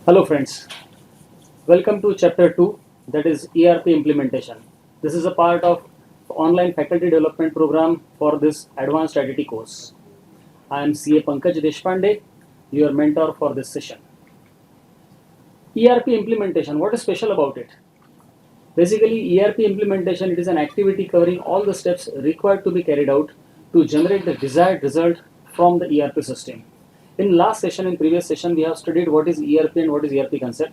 Hello friends, welcome to chapter 2, that is ERP implementation. This is a part of online faculty development program for this advanced ITT course. I am CA Pankaj Deshpande, your mentor for this session. ERP implementation, what is special about it? Basically, ERP implementation, it is an activity covering all the steps required to be carried out to generate the desired result from the ERP system. In previous session, we have studied what is ERP and what is ERP concept.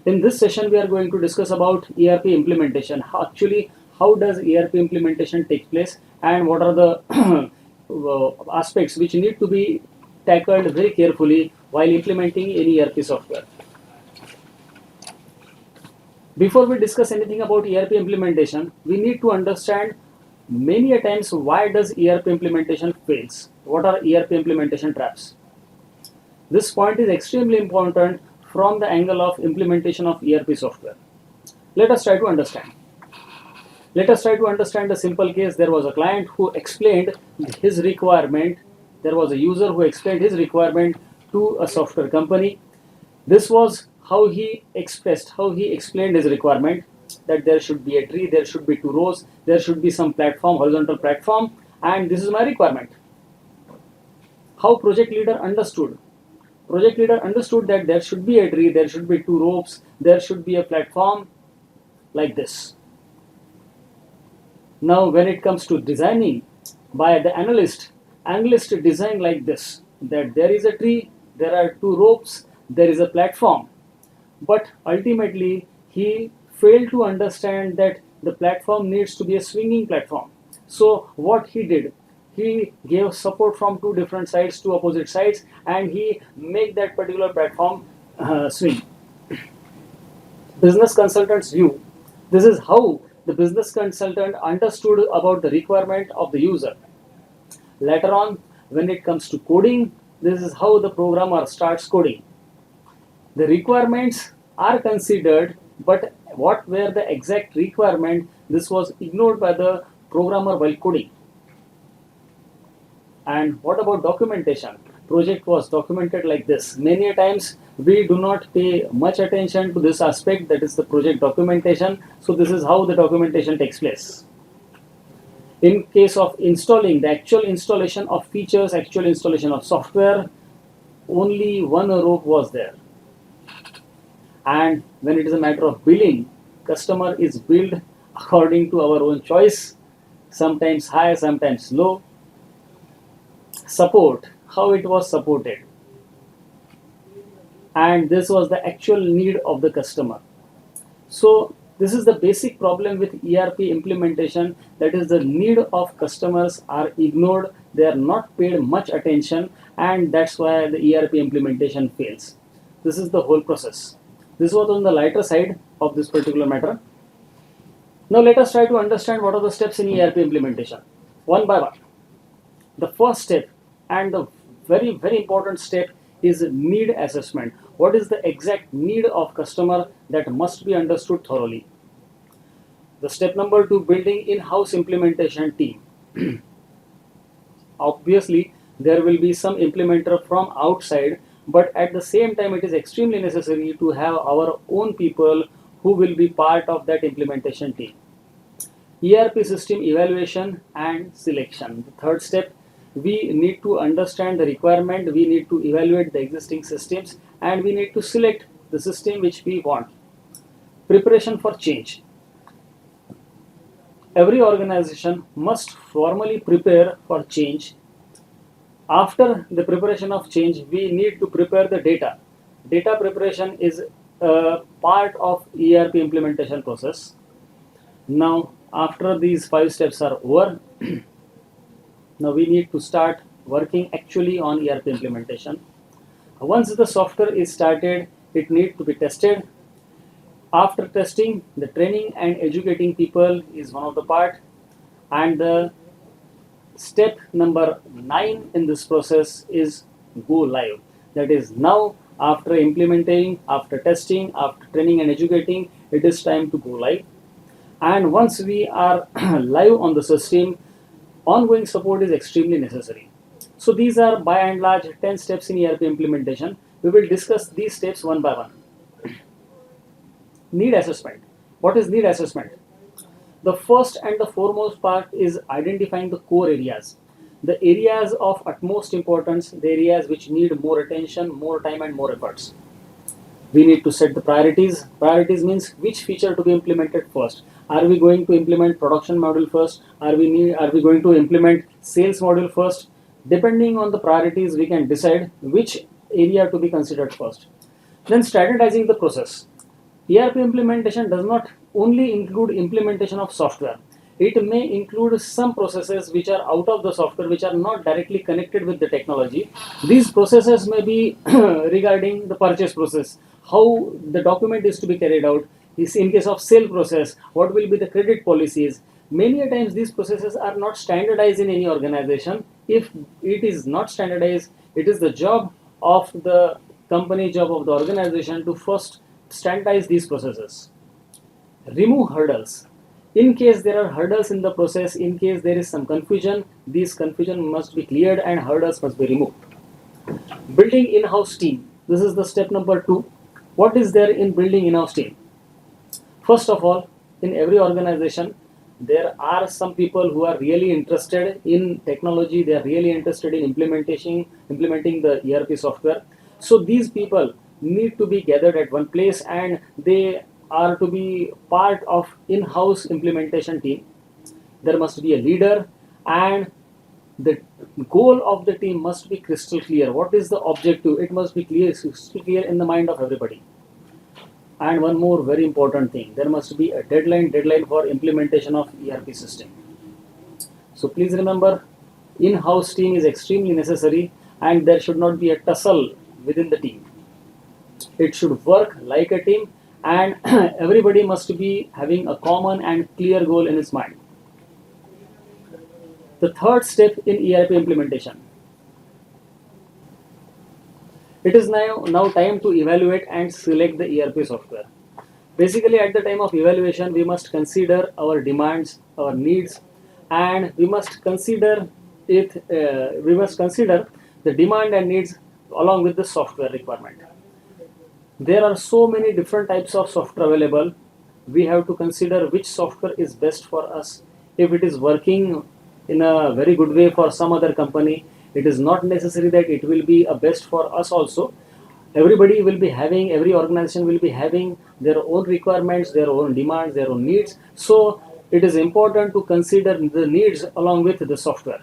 In this session, we are going to discuss about ERP implementation. How does ERP implementation take place, and what are the aspects which need to be tackled very carefully while implementing any ERP software. Before we discuss anything about ERP implementation, we need to understand many a times why does ERP implementation fails? What are ERP implementation traps? This point is extremely important from the angle of implementation of ERP software. Let us try to understand. Let us try to understand a simple case. There was a client who explained his requirement. There was a user who explained his requirement to a software company. This was how he explained his requirement, that there should be a tree, there should be two rows, there should be some platform, horizontal platform, and this is my requirement. How project leader understood? Project leader understood that there should be a tree, there should be two ropes, there should be a platform like this. Now, when it comes to designing by the analyst designed like this, that there is a tree, there are two ropes, there is a platform. But ultimately, he failed to understand that the platform needs to be a swinging platform. So, what he did, he gave support from two different sides, two opposite sides, and he made that particular platform swing. Business consultant's view. This is how the business consultant understood about the requirement of the user. Later on, when it comes to coding, this is how the programmer starts coding. The requirements are considered, but what were the exact requirement, this was ignored by the programmer while coding. And what about documentation? Project was documented like this. Many a times we do not pay much attention to this aspect, that is the project documentation. So this is how the documentation takes place. In case of installing, the actual installation of features, actual installation of software, only one rope was there. And when it is a matter of billing, customer is billed according to our own choice, sometimes high, sometimes low. Support, how it was supported, and this was the actual need of the customer. So this is the basic problem with ERP implementation, that is the need of customers are ignored, they are not paid much attention, and that's why the ERP implementation fails. This is the whole process. This was on the lighter side of this particular matter. Now let us try to understand what are the steps in ERP implementation, one by one. The first step, and the very important step, is need assessment. What is the exact need of customer, that must be understood thoroughly. The step number 2, building in-house implementation team. Obviously, there will be some implementer from outside, but at the same time, it is extremely necessary to have our own people who will be part of that implementation team. ERP system evaluation and selection. The third step, we need to understand the requirement, we need to evaluate the existing systems, and we need to select the system which we want. Preparation for change. Every organization must formally prepare for change. After the preparation of change, we need to prepare the data. Data preparation is a part of ERP implementation process. Now, after these 5 steps are over, now we need to start working actually on ERP implementation. Once the software is started, it needs to be tested. After testing, the training and educating people is one of the part, and the step number 9 in this process is go live. That is, now after implementing, after testing, after training and educating, it is time to go live. And once we are live on the system, ongoing support is extremely necessary. So these are by and large 10 steps in ERP implementation. We will discuss these steps one by one. need assessment. What is need assessment? The first and the foremost part is identifying the core areas, the areas of utmost importance, the areas which need more attention, more time, and more efforts. We need to set the priorities. Priorities means which feature to be implemented first. Are we going to implement production module first? Are we going to implement sales module first? Depending on the priorities, we can decide which area to be considered first. Then standardizing the process. ERP implementation does not only include implementation of software. It may include some processes which are out of the software, which are not directly connected with the technology. These processes may be regarding the purchase process, how the document is to be carried out. Is in case of sale process, what will be the credit policies. Many a times these processes are not standardized in any organization. If it is not standardized, it is the job of the company, job of the organization to first standardize these processes. Remove hurdles. In case there are hurdles in the process, in case there is some confusion, these confusion must be cleared and hurdles must be removed. Building in-house team. This is the step number 2. What is there in building in-house team? First of all, in every organization, there are some people who are really interested in technology. They are really interested in implementing the ERP software. So these people need to be gathered at one place, and they are to be part of in-house implementation team. There must be a leader, and the goal of the team must be crystal clear. What is the objective? It must be crystal clear in the mind of everybody. And one more very important thing, there must be a deadline for implementation of ERP system. So please remember, in-house team is extremely necessary, and there should not be a tussle within the team. It should work like a team, and everybody must be having a common and clear goal in his mind. The third step in ERP implementation. It is now time to evaluate and select the ERP software. Basically, at the time of evaluation, we must consider our demands, our needs, and we must consider the demand and needs along with the software requirement. There are so many different types of software available. We have to consider which software is best for us. If it is working in a very good way for some other company, it is not necessary that it will be a best for us also. Every organization will be having their own requirements, their own demands, their own needs. So it is important to consider the needs along with the software.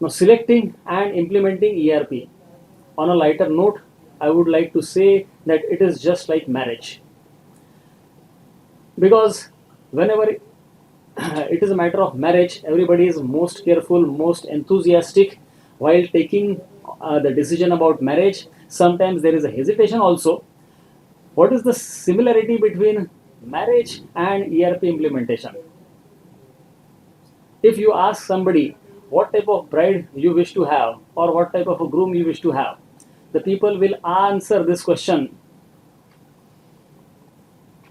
Now, selecting and implementing ERP. On a lighter note, I would like to say that it is just like marriage. Because whenever it is a matter of marriage, everybody is most careful, most enthusiastic while taking the decision about marriage. Sometimes there is a hesitation also. What is the similarity between marriage and ERP implementation? If you ask somebody what type of bride you wish to have or what type of a groom you wish to have, the people will answer this question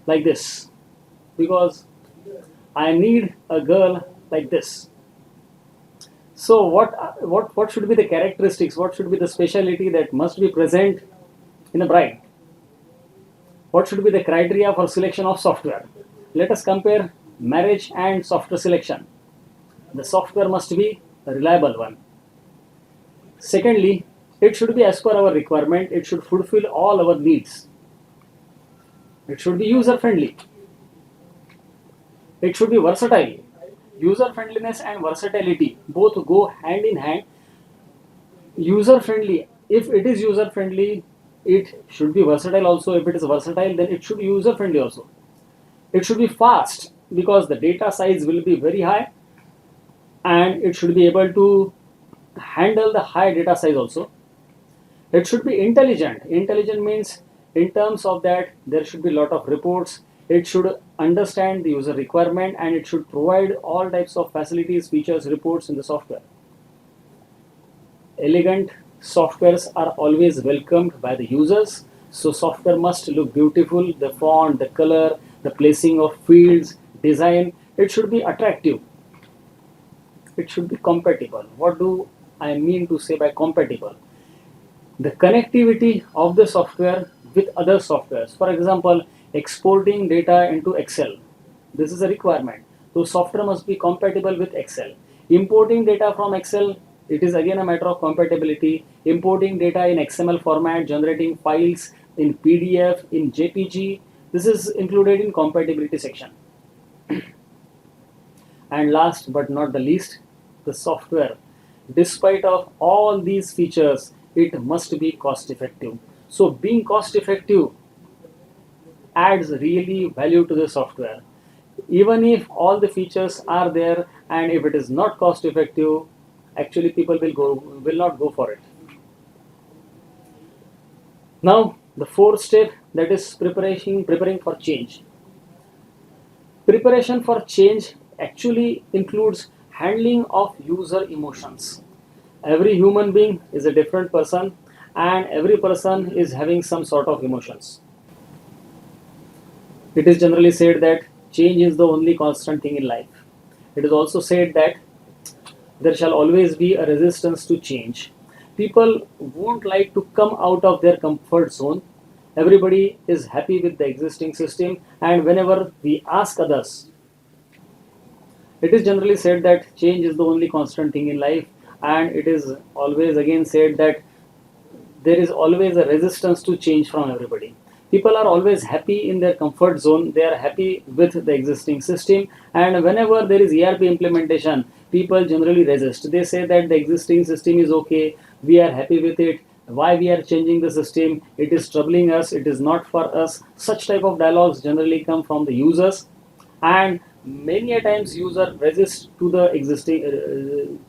like this, because I need a girl like this. So what should be the characteristics? What should be the speciality that must be present in a bride? What should be the criteria for selection of software? Let us compare marriage and software selection. The software must be a reliable one. Secondly, it should be as per our requirement. It should fulfill all our needs. It should be user friendly. It should be versatile. User friendliness and versatility both go hand in hand. User friendly, if it is user friendly, it should be versatile also. If it is versatile, then it should be user friendly also. It should be fast, because the data size will be very high, and it should be able to handle the high data size also. It should be intelligent. Intelligent means in terms of that there should be a lot of reports. It should understand the user requirement, and it should provide all types of facilities, features, reports in the software. Elegant softwares are always welcomed by the users. So software must look beautiful, the font, the color, the placing of fields, design. It should be attractive. It should be compatible. What do I mean to say by compatible? The connectivity of the software with other softwares. For example, Exporting data into Excel. This is a requirement. So software must be compatible with Excel. Importing data from Excel, it is again a matter of compatibility. Importing data in XML format, generating files in PDF, in JPG, this is included in compatibility section. And last but not the least, the software. Despite of all these features, it must be cost effective. So being cost effective adds really value to the software. Even if all the features are there and if it is not cost effective, actually people will not go for it. Now the fourth step, that is preparing for change. Preparation for change actually includes handling of user emotions. Every human being is a different person and every person is having some sort of emotions. It is generally said that change is the only constant thing in life. It is also said that there shall always be a resistance to change. People won't like to come out of their comfort zone. Everybody is happy with the existing system, and whenever we ask others, it is generally said that change is the only constant thing in life, and it is always again said that there is always a resistance to change from everybody. People are always happy in their comfort zone, they are happy with the existing system, and whenever there is ERP implementation, people generally resist. They say that the existing system is okay, we are happy with it, why we are changing the system, it is troubling us, it is not for us. Such type of dialogues generally come from the users, and many a times user resist to the existing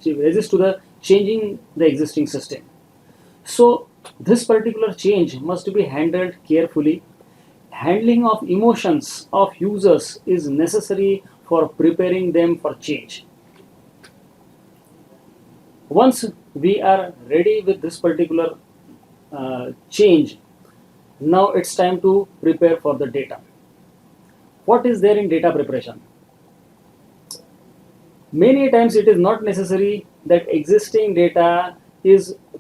resist to the changing the existing system. So this particular change must be handled carefully. Handling of emotions of users is necessary for preparing them for change. Once we are ready with this particular change, now it's time to prepare for the data. What is there in data preparation? Many times it is not necessary that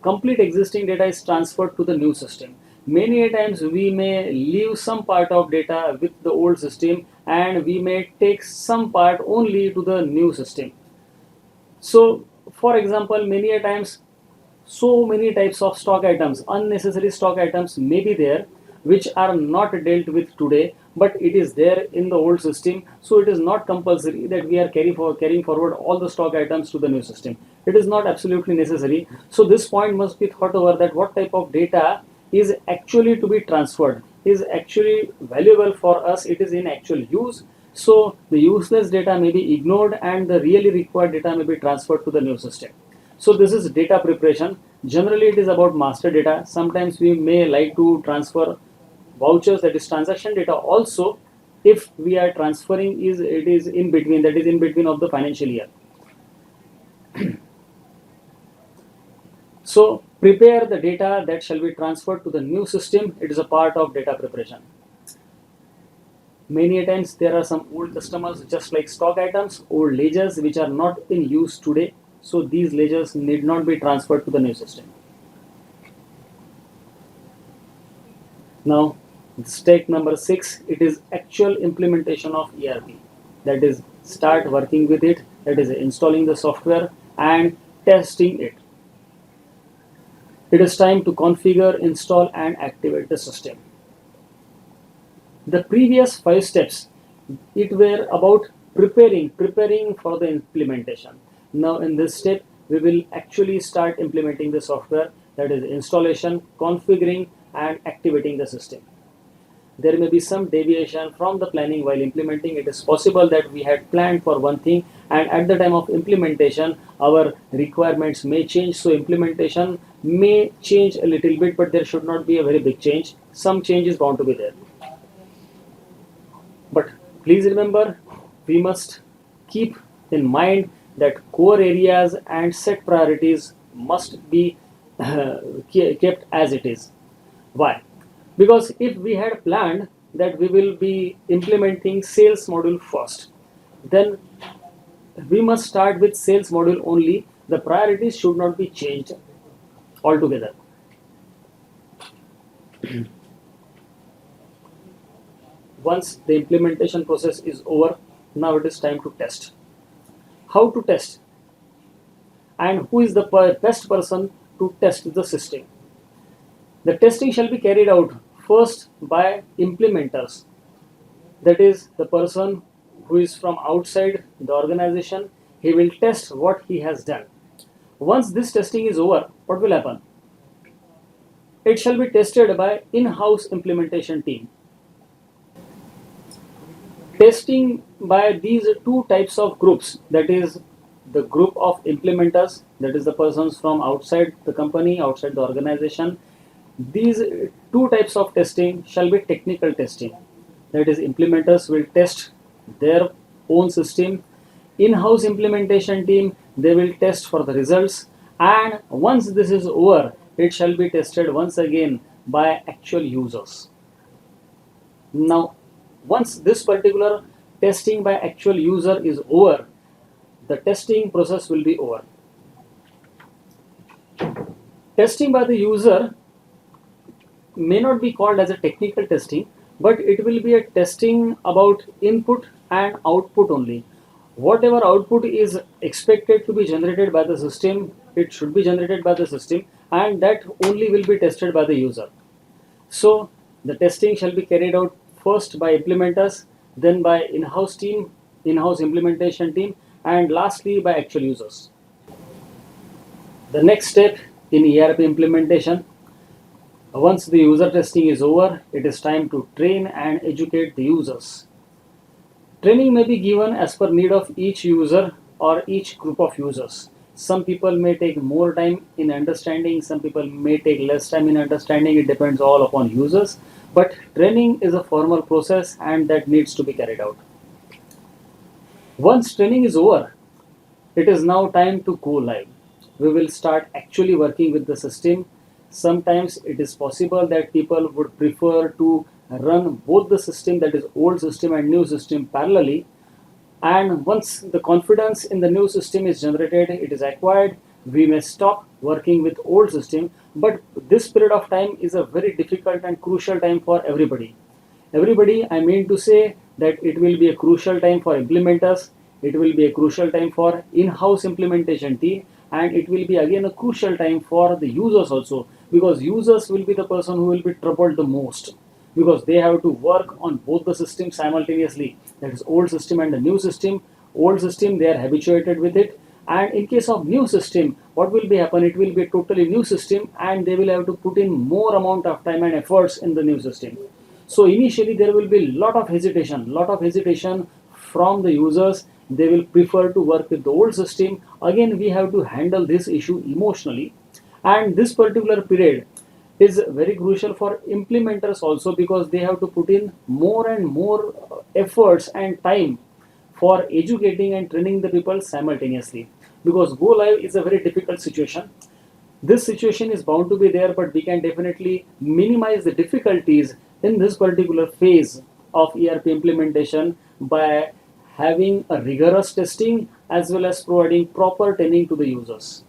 complete existing data is transferred to the new system. Many times we may leave some part of data with the old system and we may take some part only to the new system. So for example, many a times so many types of stock items, unnecessary stock items may be there, which are not dealt with today, but it is there in the old system. So it is not compulsory that we are carrying forward all the stock items to the new system. It is not absolutely necessary. So this point must be thought over, that what type of data is actually to be transferred, is actually valuable for us, it is in actual use. So the useless data may be ignored and the really required data may be transferred to the new system. So this is data preparation. Generally it is about master data. Sometimes we may like to transfer vouchers, that is transaction data also, if we are transferring it is in between, that is in between of the financial year. So prepare the data that shall be transferred to the new system. It is a part of data preparation. Many times there are some old customers, just like stock items, old ledgers which are not in use today. So these ledgers need not be transferred to the new system. Now step number 6, it is actual implementation of ERP. That is, start working with it, that is installing the software and testing it. It is time to configure, install and activate the system. The previous 5 steps, it were about preparing for the implementation. Now in this step, we will actually start implementing the software, that is installation, configuring and activating the system. There may be some deviation from the planning while implementing. It is possible that we had planned for one thing and at the time of implementation our requirements may change. So implementation may change a little bit, but there should not be a very big change. Some change is bound to be there. But please remember, we must keep in mind that core areas and set priorities must be kept as it is. Why? Because if we had planned that we will be implementing sales module first, then we must start with sales module only. The priorities should not be changed altogether. Once the implementation process is over, now it is time to test. How to test, and who is the best person to test the system? The testing shall be carried out first by implementers, that is, the person who is from outside the organization. He will test what he has done. Once this testing is over, what will happen? It shall be tested by in-house implementation team. Testing by these two types of groups, that is the group of implementers, that is the persons from outside the company, outside the organization. These two types of testing shall be technical testing, that is implementers will test their own system. In-house implementation team, they will test for the results, and once this is over, it shall be tested once again by actual users. Now, once this particular testing by actual user is over, the testing process will be over. Testing by the user may not be called as a technical testing, but it will be a testing about input and output only. Whatever output is expected to be generated by the system, it should be generated by the system, and that only will be tested by the user. So the testing shall be carried out first by implementers, then by in-house team, in-house implementation team, and lastly by actual users. The next step in ERP implementation, once the user testing is over, it is time to train and educate the users. Training may be given as per need of each user or each group of users. Some people may take more time in understanding, some people may take less time in understanding. It depends all upon users. But training is a formal process and that needs to be carried out. Once training is over, it is now time to go live. We will start actually working with the system. Sometimes it is possible that people would prefer to run both the system, that is old system and new system, parallelly. And once the confidence in the new system is generated, it is acquired, we may stop working with old system. But this period of time is a very difficult and crucial time for everybody. Everybody, I mean to say that it will be a crucial time for implementers, it will be a crucial time for in-house implementation team, and it will be again a crucial time for the users also, because users will be the person who will be troubled the most, because they have to work on both the systems simultaneously, that is old system and the new system. Old system, they are habituated with it, and in case of new system, what will be happen, it will be a totally new system and they will have to put in more amount of time and efforts in the new system. So initially there will be lot of hesitation from the users. They will prefer to work with the old system. Again, we have to handle this issue emotionally, and this particular period is very crucial for implementers also, because they have to put in more and more efforts and time for educating and training the people simultaneously, because go live is a very difficult situation. This situation is bound to be there, but we can definitely minimize the difficulties in this particular phase of ERP implementation by having a rigorous testing as well as providing proper training to the users.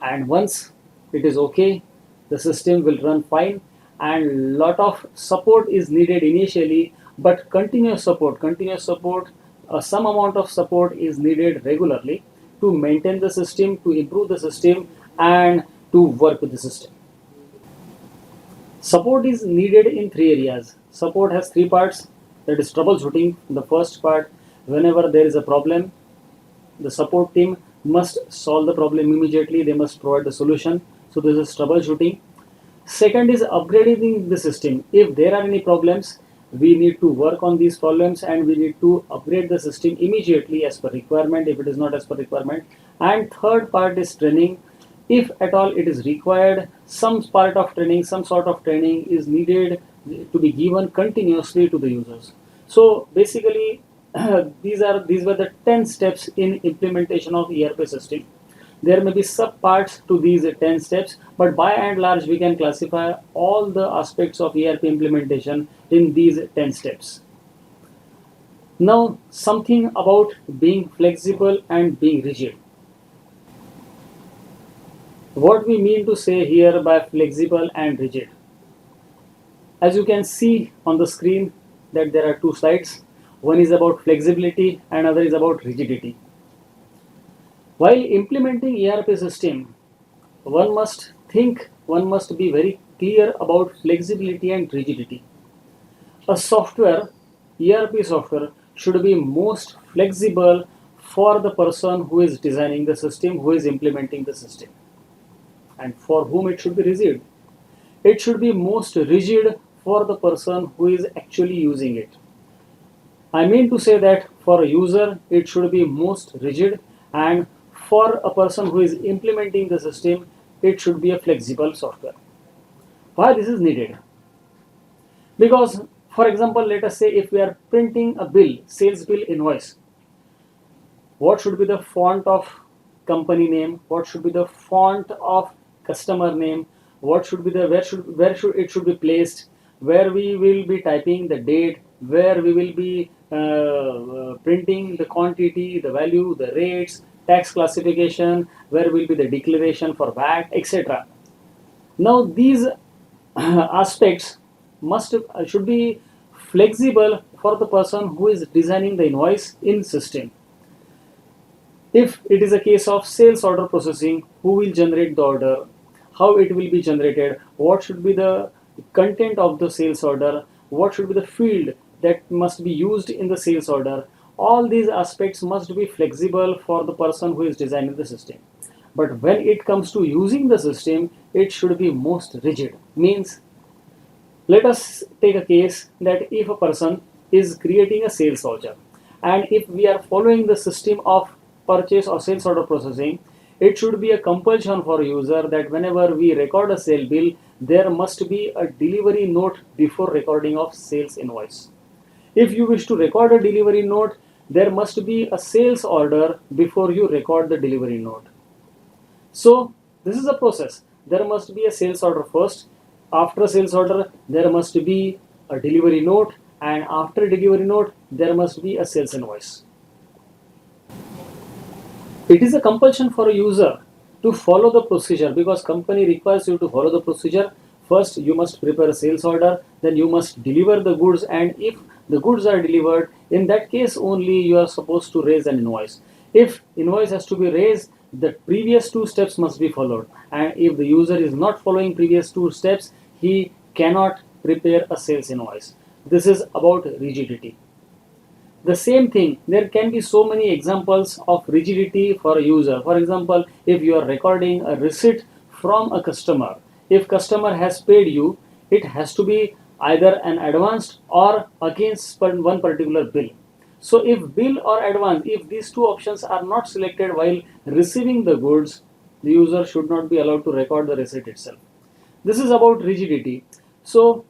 And once it is okay, the system will run fine, and lot of support is needed initially, but continuous support, some amount of support is needed regularly to maintain the system, to improve the system, and to work with the system. Support is needed in three areas. Support has three parts, that is troubleshooting. The first part, whenever there is a problem, the support team must solve the problem immediately, they must provide the solution. So this is troubleshooting. Second is upgrading the system. If there are any problems, we need to work on these problems and we need to upgrade the system immediately as per requirement if it is not as per requirement. And third part is training. If at all it is required, some part of training, some sort of training is needed to be given continuously to the users. So basically, these were the 10 steps in implementation of ERP system. There may be sub parts to these 10 steps, but by and large we can classify all the aspects of ERP implementation in these 10 steps. Now, something about being flexible and being rigid. What we mean to say here by flexible and rigid? As you can see on the screen that there are two slides. One is about flexibility and other is about rigidity. While implementing ERP system, one must be very clear about flexibility and rigidity. A software, ERP software, should be most flexible for the person who is designing the system, who is implementing the system, and for whom it should be rigid. It should be most rigid for the person who is actually using it. I mean to say that for a user, it should be most rigid, and for a person who is implementing the system, it should be a flexible software. Why this is needed? Because, for example, let us say if we are printing a bill, sales bill invoice, what should be the font of company name, what should be the font of customer name, what should be the where should it should be placed, where we will be typing the date, where we will be printing the quantity, the value, the rates, tax classification, where will be the declaration for VAT, etc. Now these aspects should be flexible for the person who is designing the invoice in system. If it is a case of sales order processing, who will generate the order, how it will be generated, what should be the content of the sales order, what should be the field that must be used in the sales order, all these aspects must be flexible for the person who is designing the system. But when it comes to using the system, it should be most rigid. Means, let us take a case that if a person is creating a sales voucher, and if we are following the system of purchase or sales order processing, it should be a compulsion for a user that whenever we record a sale bill, there must be a delivery note before recording of sales invoice. If you wish to record a delivery note, there must be a sales order before you record the delivery note. So this is a process. There must be a sales order first. After a sales order, there must be a delivery note, and after a delivery note, there must be a sales invoice. It is a compulsion for a user to follow the procedure because company requires you to follow the procedure. First, you must prepare a sales order, then you must deliver the goods, and if the goods are delivered, in that case only you are supposed to raise an invoice. If invoice has to be raised, the previous two steps must be followed, and if the user is not following previous two steps, he cannot prepare a sales invoice. This is about rigidity. The same thing, there can be so many examples of rigidity for a user. For example, if you are recording a receipt from a customer, if customer has paid you, it has to be either an advanced or against one particular bill. So if bill or advance, if these two options are not selected while receiving the goods, the user should not be allowed to record the receipt itself. This is about rigidity. So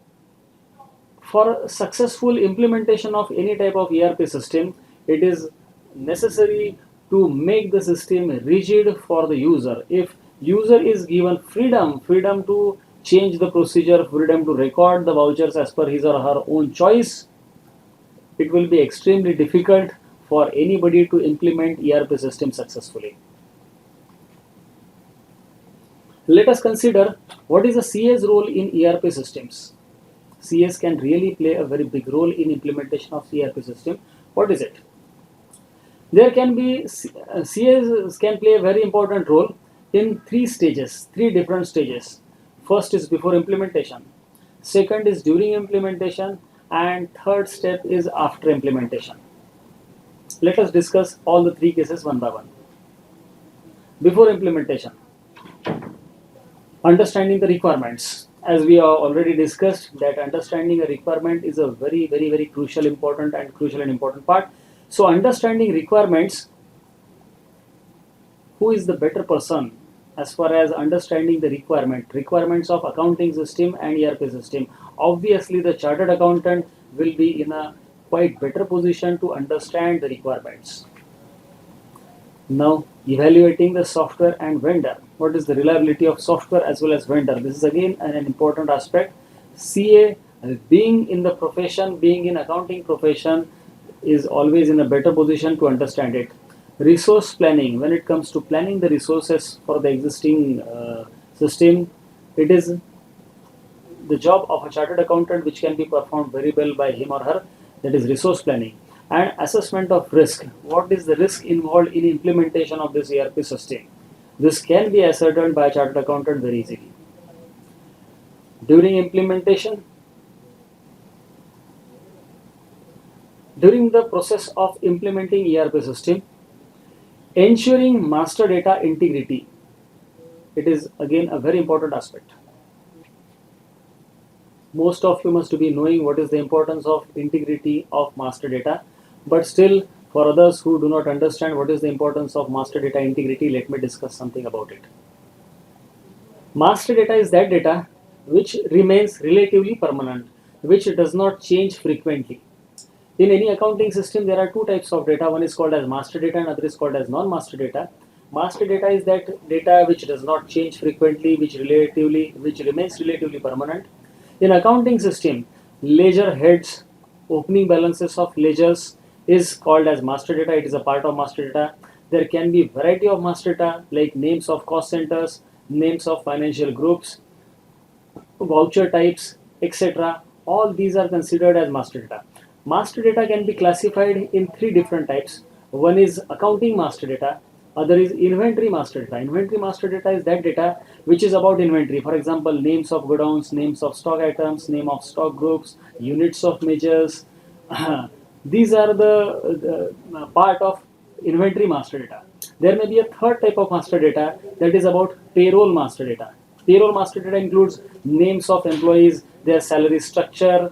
for successful implementation of any type of ERP system, it is necessary to make the system rigid for the user. If user is given freedom to change the procedure, freedom to record the vouchers as per his or her own choice, it will be extremely difficult for anybody to implement ERP system successfully. Let us consider what is the CA's role in ERP systems. CS can really play a very big role in implementation of ERP system. What is it? There can be CS can play a very important role in three different stages. First is before implementation, second is during implementation, and third step is after implementation. Let us discuss all the three cases one by one. Before implementation, understanding the requirements. As we have already discussed, that understanding a requirement is a very crucial and important part. So understanding requirements, who is the better person as far as understanding the requirements of accounting system and ERP system? Obviously the chartered accountant will be in a quite better position to understand the requirements. Now, evaluating the software and vendor. What is the reliability of software as well as vendor? This is again an important aspect. CA, being in the profession, being in accounting profession, is always in a better position to understand it. Resource planning. When it comes to planning the resources for the existing system, it is the job of a chartered accountant which can be performed very well by him or her, that is resource planning and assessment of risk. What is the risk involved in implementation of this ERP system? This can be ascertained by a chartered accountant very easily. During implementation, during the process of implementing ERP system, ensuring master data integrity, it is again a very important aspect. Most of you must be knowing what is the importance of integrity of master data, but still for others who do not understand what is the importance of master data integrity, let me discuss something about it. Master data is that data which remains relatively permanent, which does not change frequently. In any accounting system, there are two types of data. One is called as master data and other is called as non-master data. Master data is that data which does not change frequently, which remains relatively permanent. In accounting system, ledger heads, opening balances of ledgers is called as master data. It is a part of master data. There can be variety of master data like names of cost centers, names of financial groups, voucher types, etc. All these are considered as master data. Master data can be classified in three different types. One is accounting master data, other is inventory master data. Inventory master data is that data which is about inventory. For example, names of godowns, names of stock items, name of stock groups, units of measures. These are the part of inventory master data. There may be a third type of master data that is about payroll master data. Payroll master data includes names of employees, their salary structure,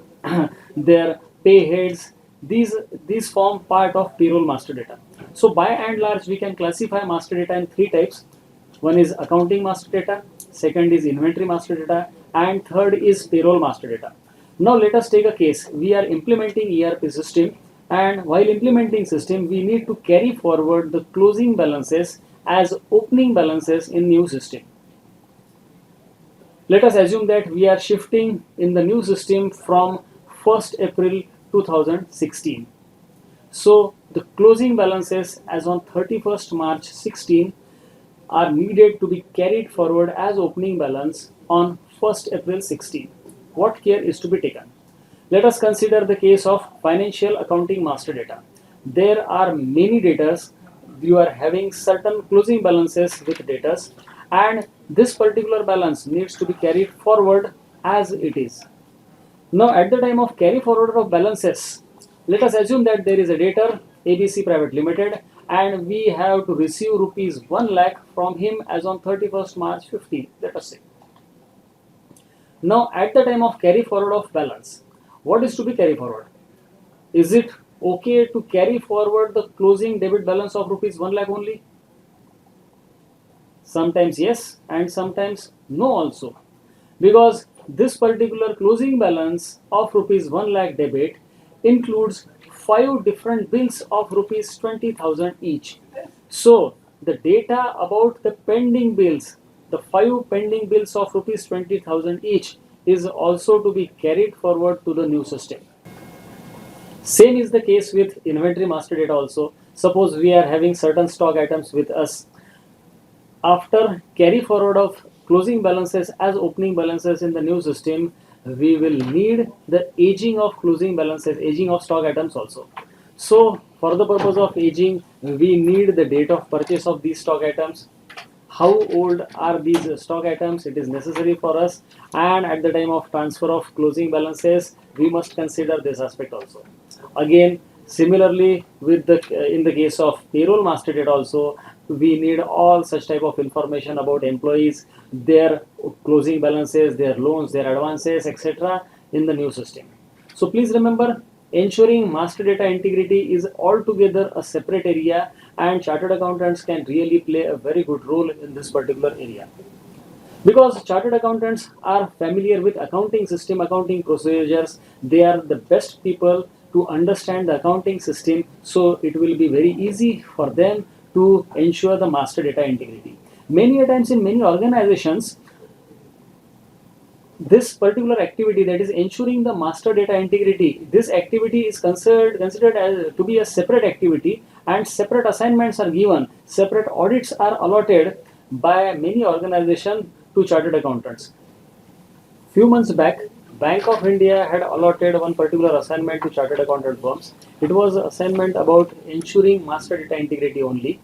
their pay heads. These form part of payroll master data. So by and large, we can classify master data in three types. One is accounting master data, second is inventory master data, and third is payroll master data. Now let us take a case. We are implementing ERP system, and while implementing system, we need to carry forward the closing balances as opening balances in new system. Let us assume that we are shifting in the new system from 1st April 2016. So the closing balances as on 31st March 16 are needed to be carried forward as opening balance on 1st April 16. What care is to be taken? Let us consider the case of financial accounting master data. There are many debtors. You are having certain closing balances with debtors, and this particular balance needs to be carried forward as it is. Now at the time of carry forward of balances, let us assume that there is a debtor ABC Private Limited and we have to receive rupees 1 lakh from him as on 31st March 15, let us say. Now at the time of carry forward of balance, what is to be carry forward? Is it okay to carry forward the closing debit balance of rupees 1 lakh only? Sometimes yes and sometimes no also, because this particular closing balance of rupees 1 lakh debit includes 5 different bills of rupees 20,000 each. So the data about the pending bills, the 5 pending bills of rupees 20,000 each, is also to be carried forward to the new system. Same is the case with inventory master data also. Suppose we are having certain stock items with us. After carry forward of closing balances as opening balances in the new system, we will need the aging of closing balances, aging of stock items also. So for the purpose of aging, we need the date of purchase of these stock items. How old are these stock items? It is necessary for us, and at the time of transfer of closing balances, we must consider this aspect also. Again, similarly with the in the case of payroll master data also, we need all such type of information about employees, their closing balances, their loans, their advances, etc. in the new system. So please remember, ensuring master data integrity is altogether a separate area, and chartered accountants can really play a very good role in this particular area. Because chartered accountants are familiar with accounting system, accounting procedures, they are the best people to understand the accounting system, so it will be very easy for them to ensure the master data integrity. Many a times in many organizations, this particular activity, that is ensuring the master data integrity, this activity is considered as to be a separate activity, and separate assignments are given, separate audits are allotted by many organizations to chartered accountants. Few months back, Bank of India had allotted one particular assignment to chartered accountant firms. It was an assignment about ensuring master data integrity only.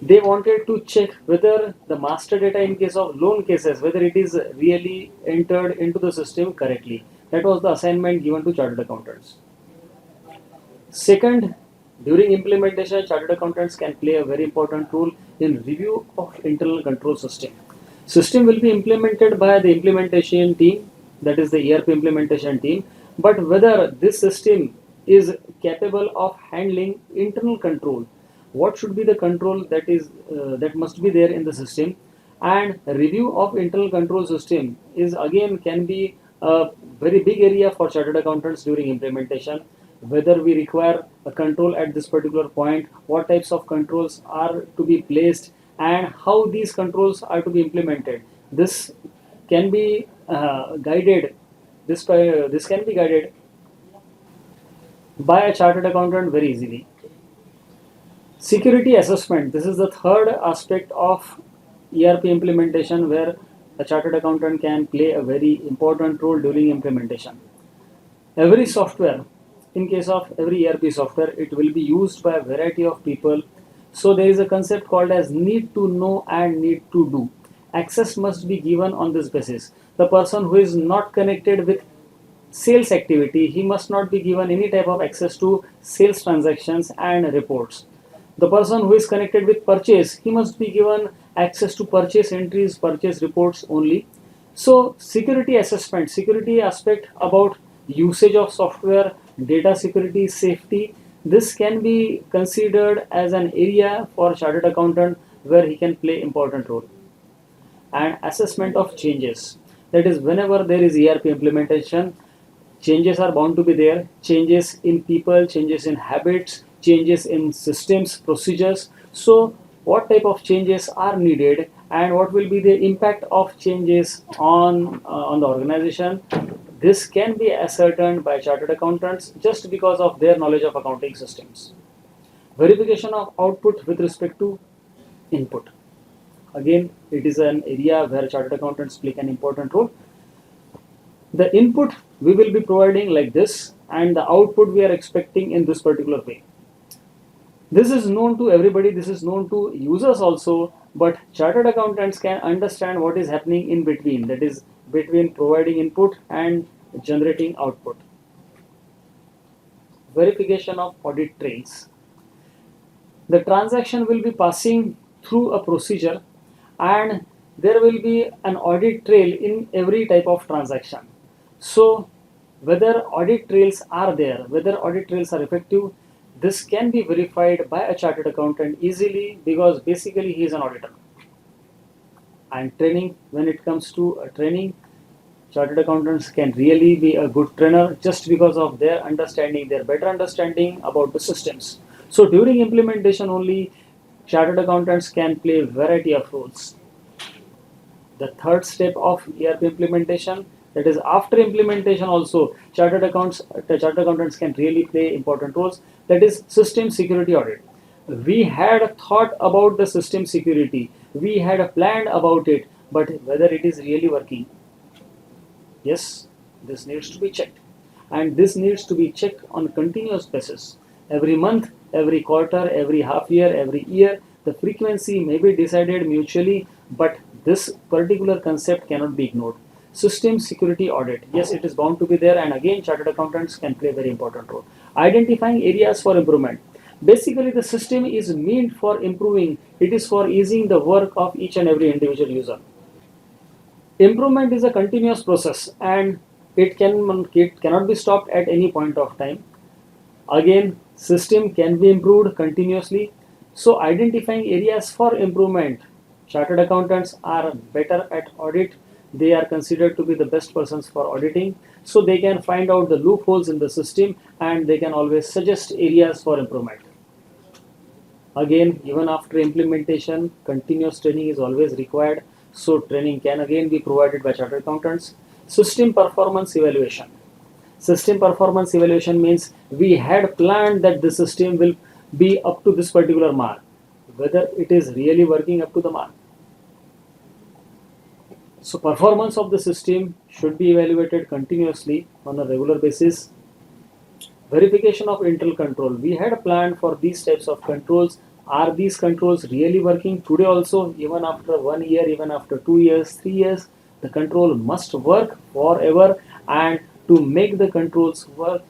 They wanted to check whether the master data in case of loan cases, whether it is really entered into the system correctly. That was the assignment given to chartered accountants. Second, during implementation, chartered accountants can play a very important role in review of internal control system. System will be implemented by the implementation team, that is the ERP implementation team, but whether this system is capable of handling internal control, what should be the control that must be there in the system, and review of internal control system is again can be a very big area for chartered accountants during implementation, whether we require a control at this particular point, what types of controls are to be placed, and how these controls are to be implemented. This can be guided. This can be guided by a chartered accountant very easily. Security assessment. This is the third aspect of ERP implementation where a chartered accountant can play a very important role during implementation. Every software, in case of every ERP software, it will be used by a variety of people. So there is a concept called as need to know and need to do. Access must be given on this basis. The person who is not connected with sales activity, he must not be given any type of access to sales transactions and reports. The person who is connected with purchase, he must be given access to purchase entries, purchase reports only. So security assessment, security aspect about usage of software, data security, safety, this can be considered as an area for chartered accountant where he can play important role. And assessment of changes, that is whenever there is ERP implementation, changes are bound to be there. Changes in people, changes in habits, changes in systems, procedures. So what type of changes are needed and what will be the impact of changes on the organization, this can be ascertained by chartered accountants just because of their knowledge of accounting systems. Verification of output with respect to input, again it is an area where chartered accountants play an important role. The input we will be providing like this and the output we are expecting in this particular way. This is known to everybody, this is known to users also, but chartered accountants can understand what is happening in between, that is between providing input and generating output. Verification of audit trails. The transaction will be passing through a procedure and there will be an audit trail in every type of transaction. So whether audit trails are there, whether audit trails are effective, this can be verified by a chartered accountant easily because basically he is an auditor. And training, when it comes to a training, chartered accountants can really be a good trainer just because of their understanding, their better understanding about the systems. So during implementation only, chartered accountants can play a variety of roles. The third step of ERP implementation, that is after implementation also, chartered accountants can really play important roles, that is system security audit. We had thought about the system security, we had planned about it, but whether it is really working, yes, this needs to be checked, and this needs to be checked on continuous basis. Every month, every quarter, every half year, every year, the frequency may be decided mutually, but this particular concept cannot be ignored. System security audit, yes, it is bound to be there, and again chartered accountants can play a very important role. Identifying areas for improvement. Basically the system is meant for improving, it is for easing the work of each and every individual user. Improvement is a continuous process and it cannot be stopped at any point of time. Again, system can be improved continuously. So identifying areas for improvement, chartered accountants are better at audit. They are considered to be the best persons for auditing. So they can find out the loopholes in the system and they can always suggest areas for improvement. Again, even after implementation, continuous training is always required. So training can again be provided by chartered accountants. System performance evaluation. System performance evaluation means we had planned that the system will be up to this particular mark, whether it is really working up to the mark. So performance of the system should be evaluated continuously on a regular basis. Verification of internal control. We had planned for these types of controls. Are these controls really working today also, even after 1 year, even after 2 years, 3 years? The control must work forever, and to make the controls work,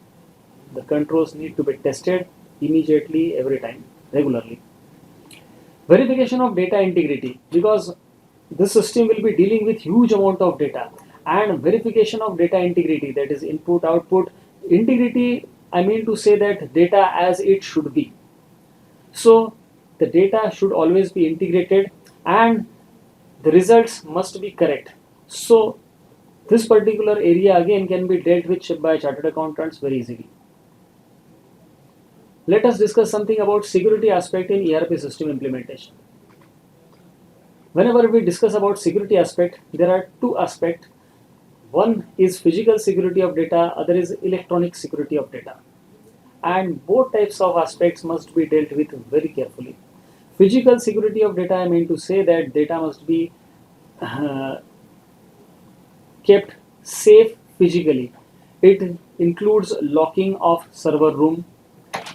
the controls need to be tested immediately, every time, regularly. Verification of data integrity, because this system will be dealing with huge amount of data, and verification of data integrity, that is input output integrity, I mean to say that data as it should be. So the data should always be integrated and the results must be correct. So this particular area again can be dealt with by chartered accountants very easily. Let us discuss something about security aspect in ERP system implementation. Whenever we discuss about security aspect, there are two aspects. One is physical security of data, other is electronic security of data. And both types of aspects must be dealt with very carefully. Physical security of data, I mean to say that data must be uh, kept safe physically. It includes locking of server room.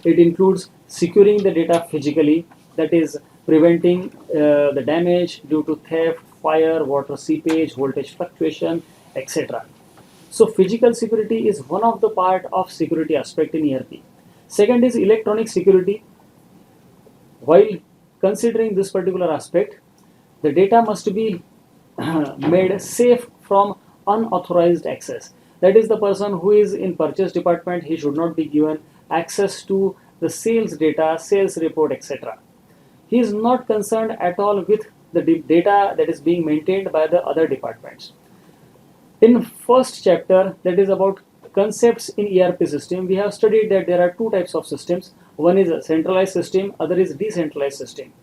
It includes securing the data physically, that is preventing the damage due to theft, fire, water seepage, voltage fluctuation, etc. So physical security is one of the part of security aspect in ERP. Second is electronic security. While considering this particular aspect, the data must be made safe from unauthorized access. That is, the person who is in purchase department, he should not be given access to the sales data, sales report, etc. He is not concerned at all with the data that is being maintained by the other departments. In first chapter, that is about concepts in ERP system, we have studied that there are two types of systems. One is a centralized system, other is decentralized system.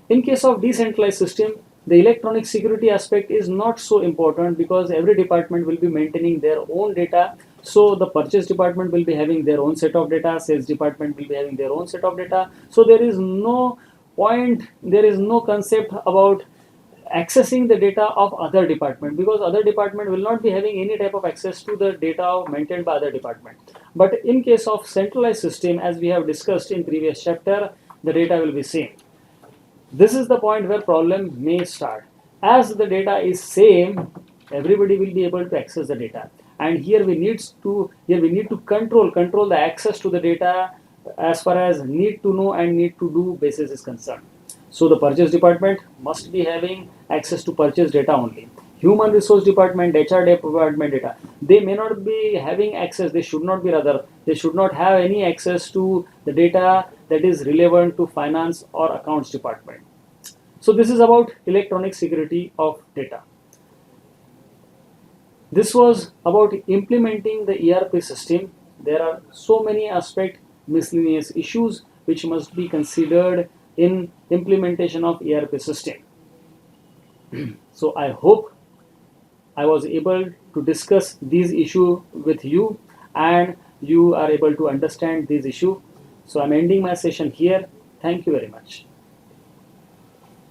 In case of decentralized system, the electronic security aspect is not so important because every department will be maintaining their own data. So the purchase department will be having their own set of data, sales department will be having their own set of data. So there is no point, there is no concept about accessing the data of other department, because other department will not be having any type of access to the data maintained by other department. But in case of centralized system, as we have discussed in previous chapter, the data will be same. This is the point where problem may start. As the data is same, everybody will be able to access the data, and here we need to control the access to the data as far as need to know and need to do basis is concerned. So the purchase department must be having access to purchase data only. Human resource department, HR department data, they may not be having access, they should not be, rather they should not have any access to the data that is relevant to finance or accounts department. So this is about electronic security of data. This was about implementing the ERP system. There are so many aspects, miscellaneous issues which must be considered in implementation of ERP system. So I hope I was able to discuss these issues with you and you are able to understand this issue. So I'm ending my session here. Thank you very much.